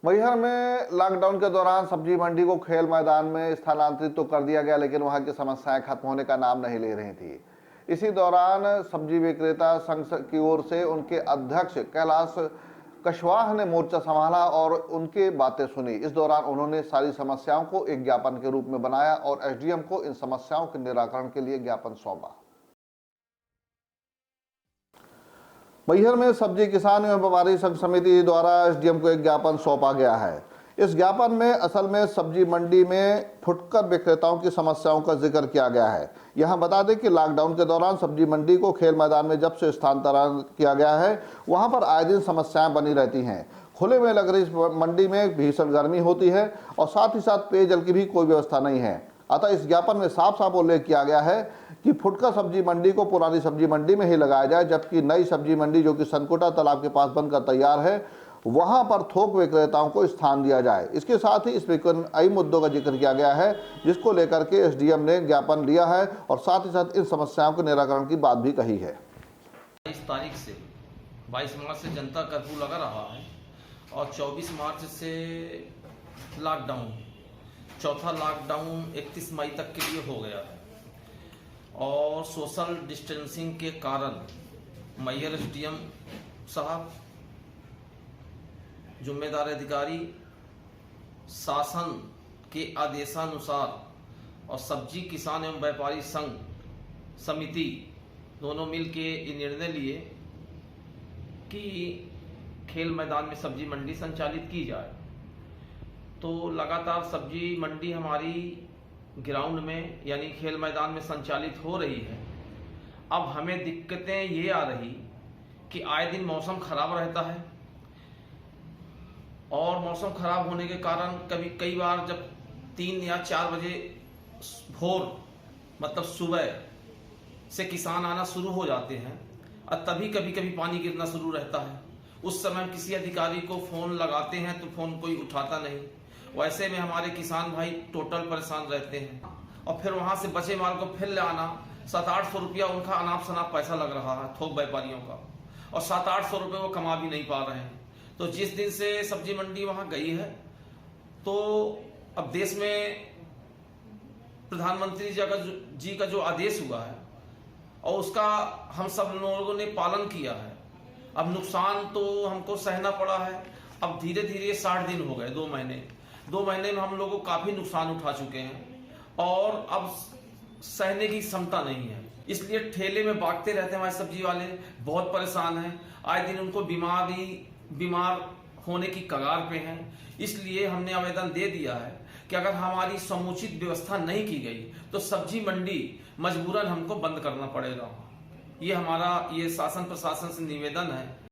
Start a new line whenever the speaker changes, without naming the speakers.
मैहर में लॉकडाउन के दौरान सब्जी मंडी को खेल मैदान में स्थानांतरित तो कर दिया गया, लेकिन वहां की समस्याएं खत्म होने का नाम नहीं ले रही थी। इसी दौरान सब्जी विक्रेता संघ की ओर से उनके अध्यक्ष कैलाश कशवाह ने मोर्चा संभाला और उनकी बातें सुनी। इस दौरान उन्होंने सारी समस्याओं को एक ज्ञापन के रूप में बनाया और एसडीएम को इन समस्याओं के निराकरण के लिए ज्ञापन सौंपा। मैहर में सब्जी किसान एवं व्यापारी संघ समिति द्वारा एसडीएम को एक ज्ञापन सौंपा गया है। इस ज्ञापन में असल में सब्जी मंडी में फुटकर विक्रेताओं की समस्याओं का जिक्र किया गया है। यहां बता दें कि लॉकडाउन के दौरान सब्जी मंडी को खेल मैदान में जब से स्थानांतरण किया गया है, वहां पर आए दिन समस्याएं बनी रहती हैं। खुले में लग रही इस मंडी में भीषण गर्मी होती है और साथ ही साथ पेयजल की भी कोई व्यवस्था नहीं है। अतः इस ज्ञापन में साफ साफ उल्लेख किया गया है कि फुटकर सब्जी मंडी को पुरानी सब्जी मंडी में ही लगाया जाए, जबकि नई सब्जी मंडी जो कि सनकोटा तालाब के पास बनकर तैयार है, वहां पर थोक विक्रेताओं को स्थान दिया जाए। इसके साथ ही इस कई मुद्दों का जिक्र किया गया है, जिसको लेकर के एसडीएम ने ज्ञापन लिया है और साथ ही साथ इन समस्याओं के निराकरण की बात भी कही है।
22 तारीख से 22 मार्च से जनता कर्फ्यू लगा रहा है और 24 मार्च से लॉकडाउन, चौथा लॉकडाउन 31 मई तक के लिए हो गया है और सोशल डिस्टेंसिंग के कारण मैहर एसडीएम साहब, जिम्मेदार अधिकारी, शासन के आदेशानुसार और सब्जी किसान एवं व्यापारी संघ समिति दोनों मिलके ये निर्णय लिए कि खेल मैदान में सब्जी मंडी संचालित की जाए। तो लगातार सब्जी मंडी हमारी ग्राउंड में यानी खेल मैदान में संचालित हो रही है। अब हमें दिक्कतें ये आ रही कि आए दिन मौसम खराब रहता है और मौसम खराब होने के कारण कई बार जब 3 या 4 बजे भोर मतलब सुबह से किसान आना शुरू हो जाते हैं और तभी कभी पानी गिरना शुरू रहता है। उस समय किसी अधिकारी को फोन लगाते हैं तो फोन कोई उठाता नहीं। वैसे में हमारे किसान भाई टोटल परेशान रहते हैं और फिर वहां से बचे माल को फिर ले आना 700-800 रुपया उनका अनाप शनाप पैसा लग रहा है थोक व्यापारियों का, और 700-800 रुपये वो कमा भी नहीं पा रहे हैं। तो जिस दिन से सब्जी मंडी वहां गई है, तो अब देश में प्रधानमंत्री जी का जो आदेश हुआ है और उसका हम सब लोगों ने पालन किया है। अब नुकसान तो हमको सहना पड़ा है। अब धीरे धीरे 60 दिन हो गए, 2 महीने में हम लोगों को काफी नुकसान उठा चुके हैं और अब सहने की क्षमता नहीं है। इसलिए ठेले में बांटते रहते हैं हमारे सब्जी वाले, बहुत परेशान हैं। आए दिन उनको बीमार होने की कगार पे हैं। इसलिए हमने आवेदन दे दिया है कि अगर हमारी समुचित व्यवस्था नहीं की गई तो सब्जी मंडी मजबूरन हमको बंद करना पड़ेगा। ये हमारा शासन प्रशासन से निवेदन है।